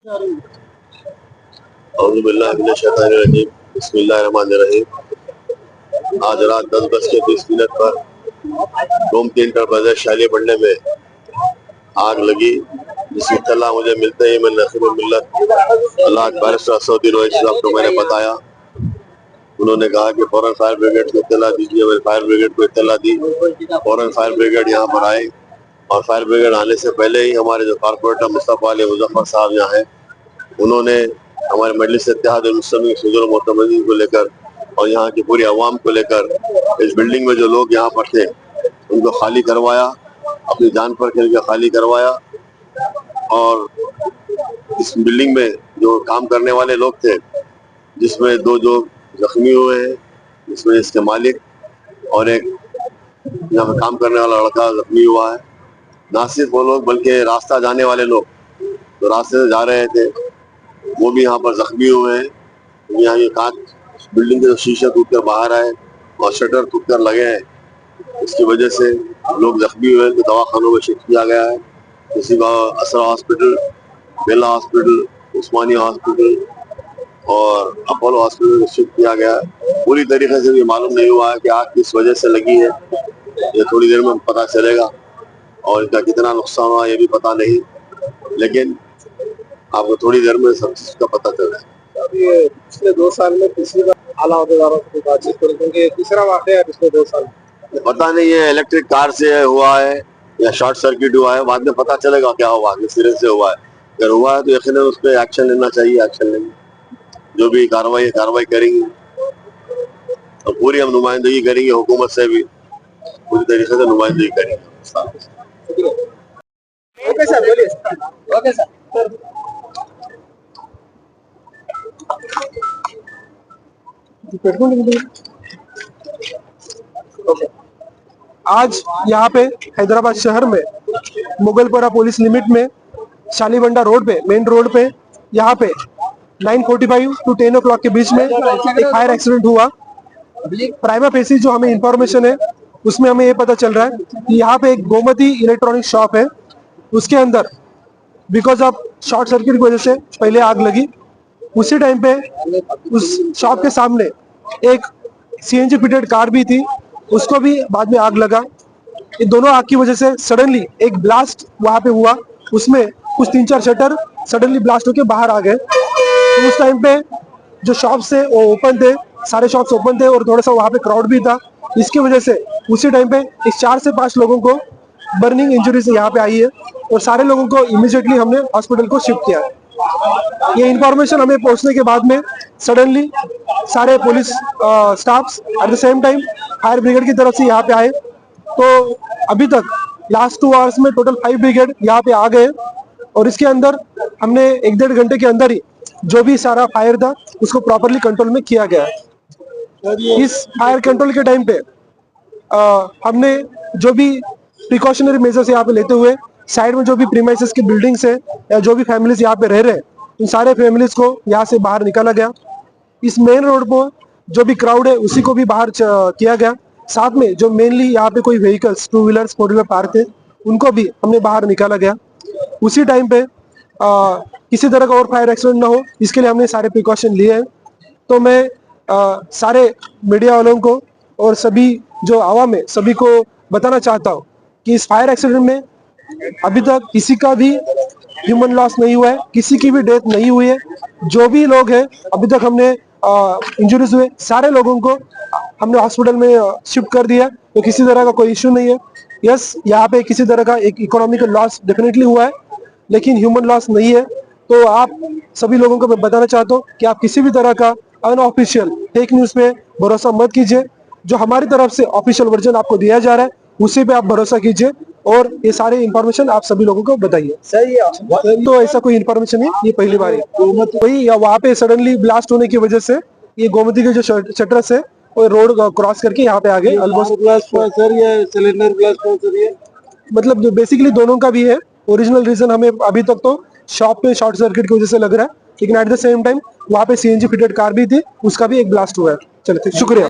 बिस्मिल्लाहिर्रहमानिर्रहीम। आज रात 10:20 पर गोमती इंटरप्राइजेज शाली बंडे में आग लगी, जिसकी इत्तला मुझे मिलते ही मैंने नसीब मिल्लत अल्लाह बैरिस्टर असदुद्दीन ओवैसी साहब को मैंने बताया। उन्होंने कहा कि फौरन फायर ब्रिगेड को इत्तला दीजिए। मैंने फायर ब्रिगेड को इत्तला दी, फौरन फायर ब्रिगेड यहाँ पर आए और फायर ब्रिगेड आने से पहले ही हमारे जो कारपोरेटर मुस्तफा अली मुजफ्फर साहब यहाँ हैं, उन्होंने हमारे मजलिस इत्तेहाद मुस्लिमीन सुदूर मोतमदीन को लेकर और यहाँ की पूरी आवाम को लेकर इस बिल्डिंग में जो लोग यहाँ पर थे उनको खाली करवाया, अपनी जान पर खेल के खाली करवाया। और इस बिल्डिंग में जो काम करने वाले लोग थे, जिसमें दो जो जख्मी हुए हैं, जिसमें इसके मालिक और एक यहाँ पे काम करने वाला लड़का जख्मी हुआ है। ना सिर्फ वो लोग बल्कि रास्ता जाने वाले लोग जो रास्ते से जा रहे थे वो भी यहाँ पर जख्मी हुए हैं। यहाँ ये कांच बिल्डिंग के शीशे टूट कर बाहर आए और शटर टूट कर लगे हैं, इसकी वजह से लोग जख्मी हुए हैं। तो दवाखानों में शिफ्ट किया गया है, किसी का असरा हॉस्पिटल, बेला हॉस्पिटल, उस्मानिया हॉस्पिटल और अपोलो हॉस्पिटल में शिफ्ट किया गया है। पूरी तरीके से ये मालूम नहीं हुआ है कि आग किस वजह से लगी है, ये थोड़ी देर में पता चलेगा और इनका कितना नुकसान हुआ ये भी पता नहीं, लेकिन आपको थोड़ी देर में सब चीज का पता चल जाएगा। ये पिछले 2 साल में तीसरी बार आला अहदेदारों से बातचीत करें, क्योंकि तीसरा वाकया है पिछले 2 साल में। पता नहीं है इलेक्ट्रिक कार से हुआ है या शॉर्ट सर्किट हुआ है, बाद में पता चलेगा क्या हुआ, किस सिरे से हुआ है। अगर हुआ है तो यकीनन उस पर एक्शन लेना चाहिए, एक्शन लेंगे, जो भी कार्रवाई करेंगे और पूरी हम नुमाइंदगी करेंगे, हुकूमत से भी पूरी तरीके से नुमाइंदगी करेंगे। ओके सर, बोलिए। Okay sir. आज यहाँ पे हैदराबाद शहर में मुगलपुरा पुलिस लिमिट में शालीबंडा रोड पे, मेन रोड पे, यहाँ पे 9:45 to 10 o'clock के बीच में एक फायर एक्सीडेंट हुआ। प्राइमा फेसी जो हमें इंफॉर्मेशन है उसमें हमें ये पता चल रहा है कि यहाँ पे एक गोमती इलेक्ट्रॉनिक शॉप है, उसके अंदर बिकॉज ऑफ शॉर्ट सर्किट की वजह से पहले आग लगी। उसी टाइम पे उस शॉप के सामने एक सीएनजी फिटेड कार भी थी, उसको भी बाद में आग लगा। इन दोनों आग की वजह से सडनली एक ब्लास्ट वहां पे हुआ, उसमें कुछ 3-4 शटर सडनली ब्लास्ट होके बाहर आ गए। तो उस टाइम पे जो शॉप्स थे वो ओपन थे, सारे शॉप्स ओपन थे और थोड़ा सा वहां पे क्राउड भी था। इसकी वजह से उसी टाइम पे एक 4 से 5 लोगों को बर्निंग इंजरीज यहाँ पे आई है और सारे लोगों को इमीडिएटली हमने हॉस्पिटल को शिफ्ट किया है। ये इंफॉर्मेशन हमें पहुंचने के बाद में सडनली सारे police staffs at the same time fire brigade की तरफ से यहाँ पे आए। तो अभी तक लास्ट 2 आवर्स में टोटल 5 ब्रिगेड यहाँ पे आ गए और इसके अंदर हमने 1-1.5 घंटे के अंदर ही जो भी सारा फायर था उसको प्रॉपरली कंट्रोल में किया गया है। इस फायर कंट्रोल के टाइम पे हमने जो भी प्रिकॉशनरी मेजर्स यहाँ पे लेते हुए साइड में जो भी प्रीमाइसेस की बिल्डिंग्स है या जो भी फैमिलीज यहाँ पे रह रहे हैं, इन सारे फैमिलीज को यहाँ से बाहर निकाला गया। इस मेन रोड पर जो भी क्राउड है उसी को भी बाहर किया गया। साथ में जो मेनली यहाँ पे कोई व्हीकल्स 2 व्हीलर्स 4 व्हीलर पार्क थे उनको भी हमने बाहर निकाला गया। उसी टाइम पे किसी तरह का और फायर एक्सीडेंट ना हो इसके लिए हमने सारे प्रिकॉशन लिए हैं। तो मैं सारे मीडिया वालों को और सभी जो आवाम है सभी को बताना चाहता हूँ कि इस फायर एक्सीडेंट में अभी तक किसी का भी ह्यूमन लॉस नहीं हुआ है, किसी की भी डेथ नहीं हुई है। जो भी लोग हैं अभी तक हमने इंजरीज हुए सारे लोगों को हमने हॉस्पिटल में शिफ्ट कर दिया, तो किसी तरह का कोई इश्यू नहीं है। यस, यहाँ पे किसी तरह का एक इकोनॉमिकल लॉस डेफिनेटली हुआ है लेकिन ह्यूमन लॉस नहीं है। तो आप सभी लोगों को मैं बताना चाहता हूँ कि आप किसी भी तरह का अनऑफिशियल फेक न्यूज पे भरोसा मत कीजिए। जो हमारी तरफ से ऑफिशियल वर्जन आपको दिया जा रहा है उसी पे आप भरोसा कीजिए और ये सारी इंफॉर्मेशन आप सभी लोगों को बताइए। सही है, तो ऐसा कोई इंफॉर्मेशन है, ये पहली बार है। वही वहाँ पे सडनली ब्लास्ट होने की वजह से ये गोमती के जो शटर्स है वो रोड क्रॉस करके यहाँ पे आ गए। सिलेंडर ब्लास्ट मतलब बेसिकली दोनों का भी है। ओरिजिनल रीजन हमें अभी तक तो शॉप पे शॉर्ट सर्किट की वजह से लग रहा है, लेकिन एट द सेम टाइम वहाँ पे सीएनजी फिटेड कार भी थी, उसका भी एक ब्लास्ट हुआ है। चलिए, शुक्रिया।